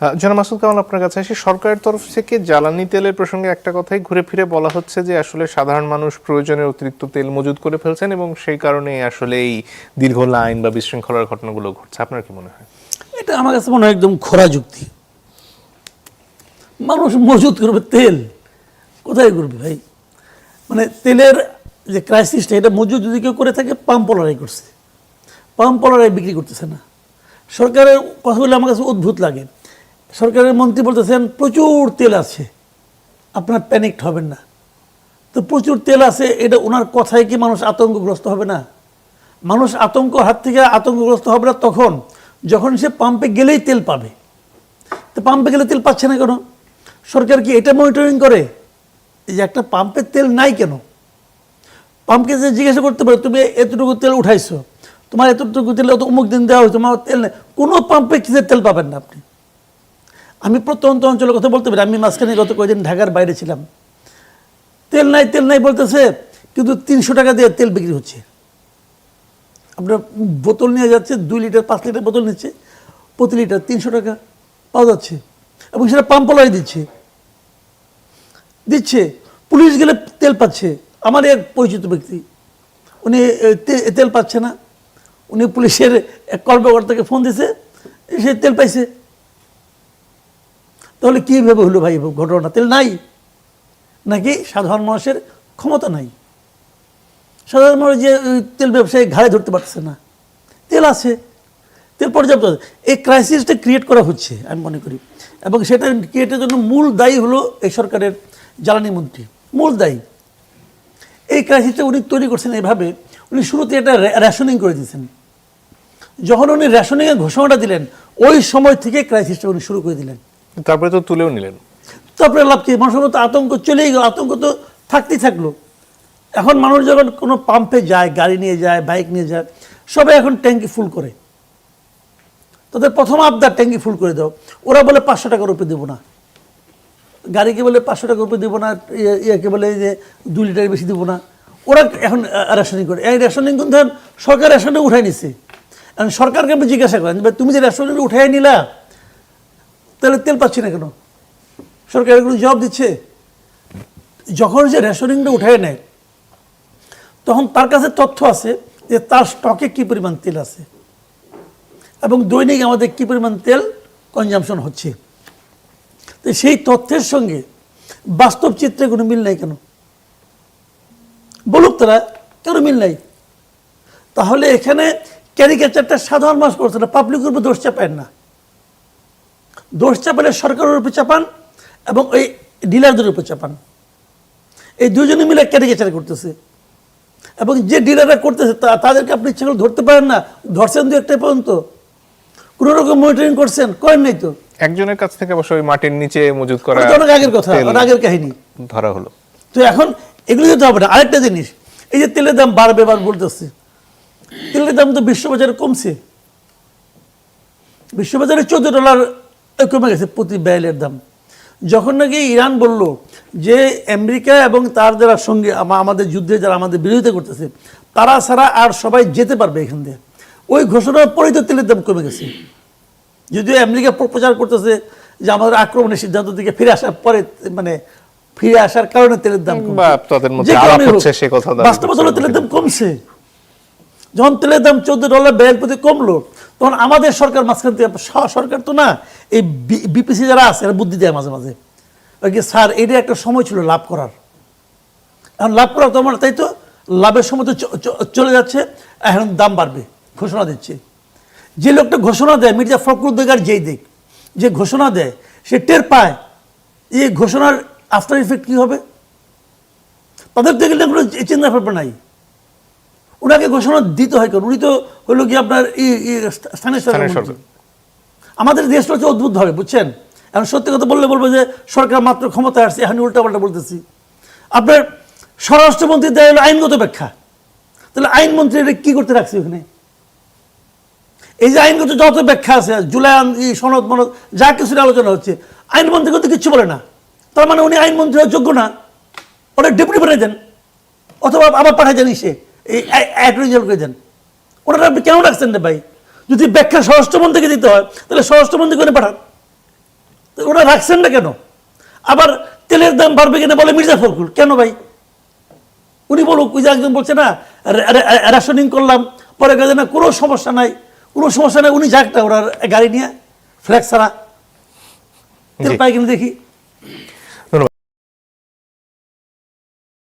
জনাব মাসুদ কামাল, আপনার কাছে আসি। সরকারের তরফ থেকে জ্বালানি তেলের প্রসঙ্গে একটা কথাই ঘুরে ফিরে বলা হচ্ছে যে আসলে সাধারণ মানুষ প্রয়োজনের অতিরিক্ত তেল মজুত করে ফেলছেন এবং সেই কারণে আসলে এই দীর্ঘ লাইন বা বিশৃঙ্খলার ঘটনাগুলো ঘটছে। আপনার কি মনে হয়? এটা আমার কাছে মনে হয় একদম খোরা যুক্তি। মানুষ মজুত করবে তেল, কোথায় করবে ভাই? মানে তেলের যে ক্রাইসিসটা, এটা মজুত যদি কেউ করে থাকে পাম্পলারাই করছে, পাম্পলারাই বিক্রি করতেছে না। সরকারের কথা বলে আমার কাছে অদ্ভুত লাগে। সরকারের মন্ত্রী বলতেছেন প্রচুর তেল আছে, আপনার প্যানিকড হবেন না। তো প্রচুর তেল আছে, এটা ওনার কথায় কি মানুষ আতঙ্কগ্রস্ত হবে না? মানুষ হাত থেকে আতঙ্কগ্রস্ত হবে না তখন যখন সে পাম্পে গেলেই তেল পাবে। তো পাম্পে গেলে তেল পাচ্ছে না কেন? সরকার কি এটা মনিটরিং করে যে একটা পাম্পের তেল নাই কেন? পাম্পকে যে জিজ্ঞাসা করতে পারে তুমি এতটুকু তেল উঠাইছো, তোমার এতটুকু তেল অমুক দিন দেওয়া হয়েছে, তোমার তেল নেই। কোনো পাম্পে কিসের তেল পাবেন না আপনি। আমি প্রত্যন্ত অঞ্চলের কথা বলতে পারি। আমি মাঝখানে গত কয়েকদিন ঢাকার বাইরে ছিলাম। তেল নাই বলতেছে, কিন্তু 300 টাকা দিয়ে তেল বিক্রি হচ্ছে। আপনার বোতল নিয়ে যাচ্ছে, 2 লিটার 5 লিটার বোতল নিচ্ছে, প্রতি লিটার 300 টাকা পাওয়া যাচ্ছে, এবং সেটা পাম্পলাই দিচ্ছে। পুলিশ গেলে তেল পাচ্ছে। আমার এক পরিচিত ব্যক্তি, উনি তেল পাচ্ছে না, উনি পুলিশের এক কর্মকর্তাকে ফোন দিছে, সে তেল পাইছে। তাহলে কীভাবে হলো ভাই ঘটনা? তেল নাই নাকি সাধারণ মানুষের ক্ষমতা নাই? সাধারণ মানুষ যে তেল ব্যবসায়ী ঘাড়ে ধরতে পারছে না, তেল আছে, তেল পর্যাপ্ত আছে। এই ক্রাইসিসটা ক্রিয়েট করা হচ্ছে আমি মনে করি, এবং সেটা ক্রিয়েটের জন্য মূল দায়ী হলো এই সরকারের জ্বালানি মন্ত্রী। মূল দায়ী এই ক্রাইসিসটা উনি তৈরি করছেন এভাবে। উনি শুরুতে এটা রেশনিং করে দিয়েছেন। যখন উনি রেশনিংয়ের ঘোষণাটা দিলেন, ওই সময় থেকে ক্রাইসিসটা উনি শুরু করে দিলেন। তারপরে তো তুলেও নিলেন। তারপরে লাভ কি? মানুষের মতো আতঙ্ক চলেই গেল, আতঙ্ক তো থাকতেই থাকলো। এখন মানুষ যখন কোনো পাম্পে যায়, গাড়ি নিয়ে যায়, বাইক নিয়ে যায়, সবাই এখন ট্যাঙ্কি ফুল করে। তাদের প্রথম আবদার ট্যাঙ্কি ফুল করে দাও। ওরা বলে 500 টাকার উপরে দেবো না, গাড়িকে বলে 500 টাকার উপরে দেবো না, ইয়েকে বলে যে 2 লিটারের বেশি দেবো না। ওরা এখন রেশনিং করে। এই রেশনিং কিন্তু সরকার রেশনিং উঠাই নিছে। এখন সরকারকে আপনি জিজ্ঞাসা করেন, তুমি যে রেশনিং উঠাই নিলা, তাহলে তেল পাচ্ছি না কেন? সরকার এগুলো জবাব দিচ্ছে। যখন যে রেশনিংটা উঠাই নেয়, তখন তার কাছে তথ্য আছে যে তার স্টকে কী পরিমাণ তেল আছে এবং দৈনিক আমাদের কী পরিমাণ তেল কনজামশন হচ্ছে। তো সেই তথ্যের সঙ্গে বাস্তব চিত্রে কোনো মিল নাই কেন? বলুক তারা, কেন মিল নাই? তাহলে এখানে ক্যারিকেচারটা সাধারণ মানুষ করছে না, পাবলিকের উপর দোষ চাপায় না। দোষ চাপালে সরকারের উপর চাপান এবং ওই ডিলারদের উপর চাপান। এই দুজনে মিলে ক্যারিকেচার করতেছে, এবং যে ডিলাররা করতেছে তাদেরকে আপনি ইচ্ছা করে ধরতে পারেন না। ধরছেন 2-1 পর্যন্ত, কোনো রকম মনিটরিং করছেন? করেন নাই তো। একজনের কাছ থেকে অবশ্য ওই মাটির নিচে মজুত করা অনেক আগের কথা, আগের কাহিনী ধরা হলো। তো এখন এগুলো যেতে হবে না। আরেকটা জিনিস, এই যে তেলের দাম বাড়বে বলতেছে, তেলের দাম তো বিশ্ববাজারে কমছে। বিশ্ববাজারে $14 কমে গেছে প্রতি ব্যারেলের দাম। যখন নাকি ইরান বলল যে আমেরিকা এবং তার যারা সঙ্গে আমাদের যুদ্ধে যারা আমাদের বিরোধিতা করতেছে, তারা ছাড়া আর সবাই যেতে পারবে এখান দিয়ে, ওই ঘোষণার পরেই তো তেলের দাম কমে গেছে। যদিও আমেরিকা প্রচার করতেছে যে আমাদের আক্রমণের সিদ্ধান্ত থেকে ফিরে আসার পরে, মানে ফিরে আসার কারণে তেলের দাম বাস্তবতা হলো তেলের দাম কমছে। যখন তেলের দাম $14 ব্যারেল প্রতি কমলো, তখন আমাদের সরকার মাঝখান থেকে, সরকার তো না, এই বিপিসি যারা আছে এরা বুদ্ধি দেয় মাঝে মাঝে, স্যার এটা একটা সময় ছিল লাভ করার, এখন লাভ করার তোমার, তাই তো লাভের সময় তো চলে যাচ্ছে, এখন দাম বাড়বে ঘোষণা দিচ্ছে। যে লোকটা ঘোষণা দেয়, মির্জা ফখরুদ্দিন যেই দিক যে ঘোষণা দেয়, সে টের পায় এই ঘোষণার আফটার ইফেক্ট কী হবে। তাদের তো এগুলো কোনো চিন্তা ভাবনা নাই। ওনাকে ঘোষণা দিতে হয় কারণ উনি তো হলো কি আপনার স্থানীয় সরকার। আমাদের দেশটা হচ্ছে অদ্ভুতভাবে, বুঝছেন, এখন সত্যি কথা বলবো যে সরকার মাত্র ক্ষমতায় আসছে, এখন উল্টাপাল্টা বলতেছি। আপনার স্বরাষ্ট্রমন্ত্রী দেয় হলো আইনগত ব্যাখ্যা, তাহলে আইনমন্ত্রী এটা কী করতে রাখছে ওখানে? এই যে আইনগত যত ব্যাখ্যা আছে, জুলাই সনদ মনদ যা কিছু আলোচনা হচ্ছে, আইনমন্ত্রী কিন্তু কিচ্ছু বলে না। তার মানে উনি আইনমন্ত্রী হওয়ার যোগ্য না, ওরা ডেপুটি বানিয়ে দেন, অথবা আবার পাঠায় দেন সে এই অ্যাটর্নি জেনারেল করে দেন। ওনারা আপনি কেন রাখছেন রে ভাই? যদি ব্যাখ্যা স্বরাষ্ট্রমন্ত্রীকে দিতে হয়, তাহলে স্বরাষ্ট্রমন্ত্রী করে পাঠান। তো ওরা রাখছেন না কেন? আবার তেলের দাম বাড়বে কিনা বলে মির্জা ফখরুল, কেন ভাই? উনি বলুক, ওই যে একজন বলছে না রেশনিং করলাম, পরে কাজে না কোনো সমস্যা নাই, কোনো সমস্যা নাই, উনি যাক না ওরা গাড়ি নিয়ে ফ্ল্যাগ ছাড়া তেল পাই কিনা দেখি।